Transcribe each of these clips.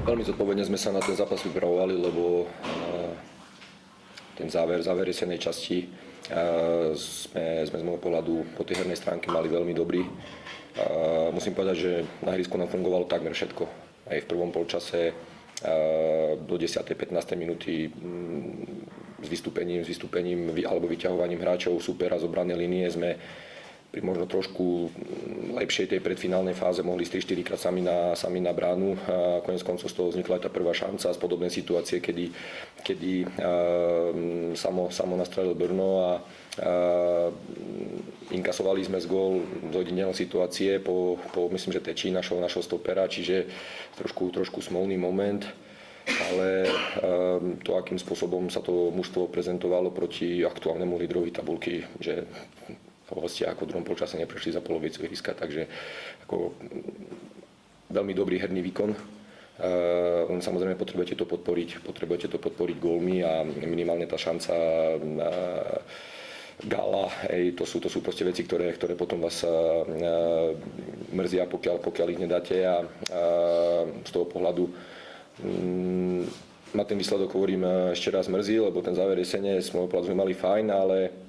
Veľmi zodpovedne sme sa na ten zápas pripravovali, lebo ten záver jesenej časti sme z môjho pohľadu po tej hernej stránke mali veľmi dobrý. Musím povedať, že na ihrisku nám fungovalo takmer všetko. Aj v prvom polčase do 10. 15. minúty s vystúpením alebo vyťahovaním hráčov supera z obrannej línie sme pri možno trošku lepšej tej predfinálnej fáze mohli ísť 3-4 krát sami na bránu. Koniec koncov z toho vznikla aj tá prvá šanca z podobnej situácie, kedy samo nastrelil Brno a inkasovali sme z gól z ojedinelej situácie po myslím, že Teči našho stopera, čiže trošku smolný moment. Ale to, akým spôsobom sa to mužstvo prezentovalo proti aktuálnemu lídrovi tabuľky, že hostia ako v druhom polčase neprešli za polovicu ihriska, takže ako veľmi dobrý herný výkon. Len samozrejme potrebujete to podporiť gólmi a minimálne tá šanca gála, to sú proste veci, ktoré potom vás mrzia, pokiaľ ich nedáte a z toho pohľadu ma ten výsledok, hovorím, ešte raz mrzí, lebo ten záver jesene z môjho pohľadu sme mali fajn, ale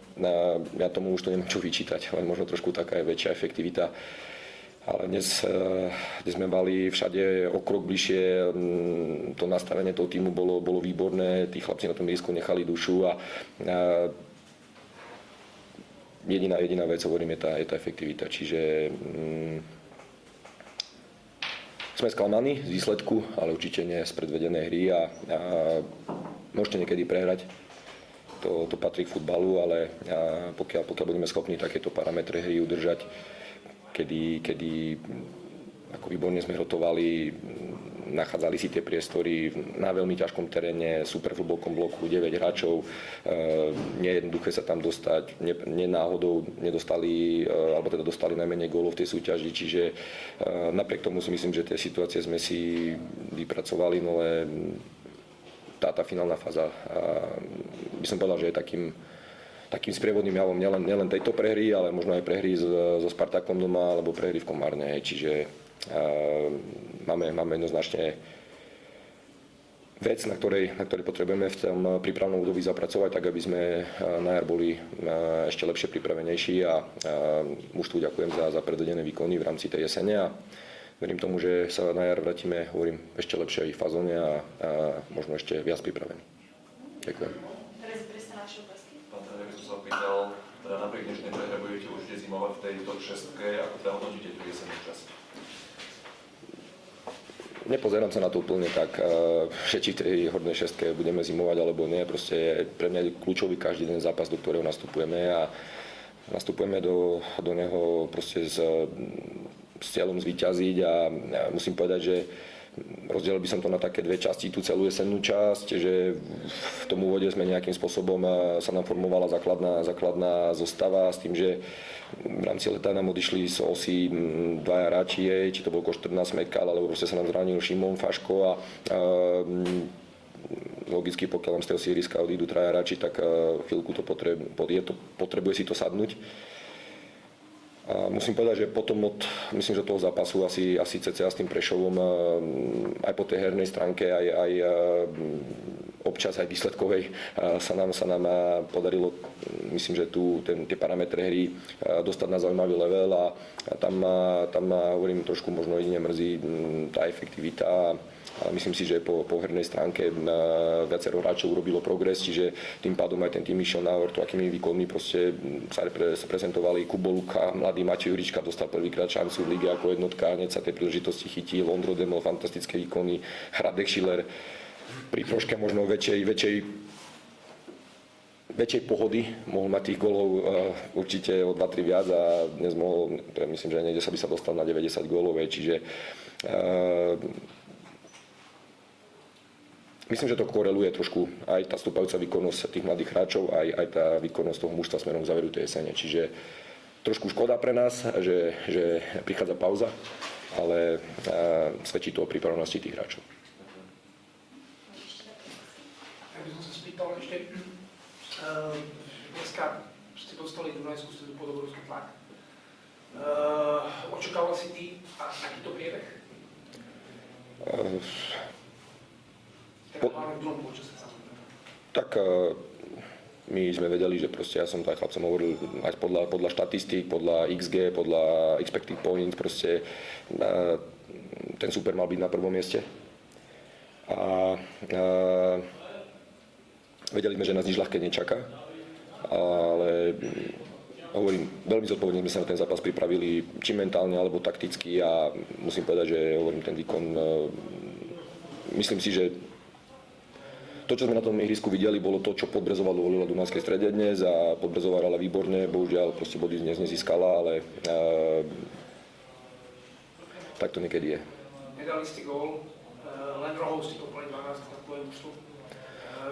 ja tomu už to nemám čo vyčítať, len možno trošku taká je väčšia efektivita. Ale dnes sme mali všade o krok bližšie, to nastavenie toho týmu bolo výborné, tí chlapci na tom ihrisku nechali dušu a jediná vec, hovorím, je tá efektivita. Čiže sme sklamaní z výsledku, ale určite nie z predvedenej hry a môžete niekedy prehrať. To patrí k futbalu, ale pokiaľ budeme schopní takéto parametre hry udržať, kedy ako výborne sme rotovali, nachádzali si tie priestory na veľmi ťažkom teréne, super v hlbokom bloku, 9 hráčov, nejednoduché sa tam dostať, náhodou nedostali, alebo teda dostali najmenej gólov v tej súťaži, čiže napriek tomu si myslím, že tie situácie sme si vypracovali, no ale tá finálna fáza, by som povedal, že je takým sprievodným javom nielen tejto prehry, ale možno aj prehry so Spartakom doma alebo prehry v Komárne. Čiže máme jednoznačne vec, na ktorej potrebujeme v tom prípravnom období zapracovať, tak aby sme na jar boli ešte lepšie pripravenejší a mužstvu ďakujem za predvedené výkony v rámci tej jesene a verím tomu, že sa na jar vrátime, hovorím, ešte lepšej fazóne a možno ešte viac pripravení. Ďakujem. Pán tréner, by som sa opýtal, teda napriek dnešnej prehre budete určite zimovať v tej top 6, ako teda hodnotíte tú jesennú časť? Nepozerám sa na to úplne tak, že či v tej hornej šestke budeme zimovať alebo nie. Proste pre mňa je kľúčový každý den zápas, do ktorého nastupujeme a nastupujeme do neho proste s cieľom zvíťaziť a musím povedať, že rozdelil by som to na také dve časti, tú celú jesennú časť, že v tom úvode sme nejakým spôsobom sa nám formovala základná zostava s tým, že v rámci leta nám odišli z osy dvaja hráči, či to bol Koštrna, Smekal, alebo proste sa nám zranil Šimon, Faško a logicky, pokiaľ vám z toho ihriska odídu traja hráči, tak chvíľku to potrebuje si to sadnúť. A musím povedať, že potom myslím, že toho zápasu asi cca s tým Prešovom aj po tej hernej stránke, aj občas aj výsledkovej sa nám podarilo, myslím, že tie parametre hry dostať na zaujímavý level a tam hovorím trošku možno jedine mrzí tá efektivita. Ale myslím si, že po hernej stránke viacero hráčov urobilo progres, čiže tým pádom aj ten tým išiel nahor, to akými výkonmi proste sa prezentovali. Kubo Luka, mladý Matej Jurička dostal prvýkrát šancu v lige ako jednotka, hneď sa tej príležitosti chytil, Ondro Demol, fantastické výkony, Hradek Schiller pri troške možno väčšej pohody, mohol mať tých golov určite o 2-3 viac a dnes mohol, myslím, že niekde by sa dostal na 90 golov, čiže myslím, že to koreluje trošku aj tá stúpajúca výkonnosť tých mladých hráčov, aj tá výkonnosť toho mužstva smerom k záveru tej jesene. Čiže trošku škoda pre nás, že prichádza pauza, ale svedčí to o pripravenosti tých hráčov. Ja by som sa spýtal ešte, dneska ste dostali Dunajskú stredu pod obrovský tlak. Očakával si ty takýto priebeh? hlavne v druhom polčase samozrejme. Tak my sme vedeli, že proste ja som to aj chlapcom hovoril, aj podľa štatistík, podľa XG, podľa expected points, proste ten super mal byť na prvom mieste. A vedeli sme, že nás nič ľahké nečaká, ale hovorím, veľmi zodpovedne sme sa na ten zápas pripravili, či mentálne, alebo takticky a musím povedať, že hovorím, ten výkon, myslím si, že to, čo sme na tom ihrisku videli, bolo to, čo Podbrezová dovolila Dunajskej Strede dnes a Podbrezová hrala výborne, bohužiaľ proste body dnes nezískala, ale tak to niekedy je. Nedali ste gól, len rohov ste to úplne 12 na tvojom úslu.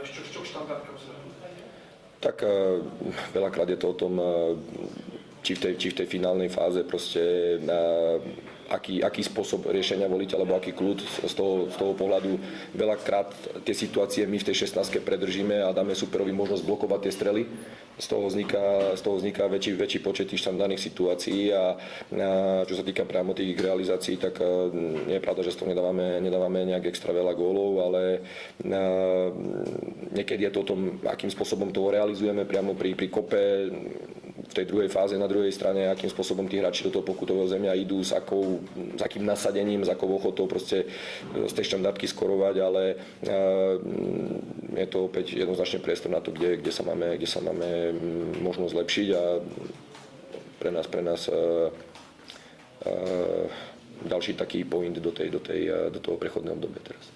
Z čo štandardkom sa Tak veľakrát je to o tom, či v tej finálnej fáze proste aký spôsob riešenia voliť, alebo aký kľud z toho pohľadu. Veľakrát tie situácie my v tej 16-ke predržíme a dáme superovi možnosť blokovať tie strely. Z toho vzniká väčší počet tých štandardných situácií a čo sa týka priamo tých realizácií, tak nie je pravda, že z toho nedávame nejak extra veľa gólov, ale niekedy je to o tom, akým spôsobom to realizujeme priamo pri kope, v tej druhej fáze na druhej strane, akým spôsobom tí hráči do toho pokutového zemia idú, s akým nasadením, s akou ochotou proste z tej štandardky skorovať, ale je to opäť jednoznačne priestor na to, kde sa máme možno zlepšiť a pre nás ďalší taký point do toho prechodného obdobia teraz.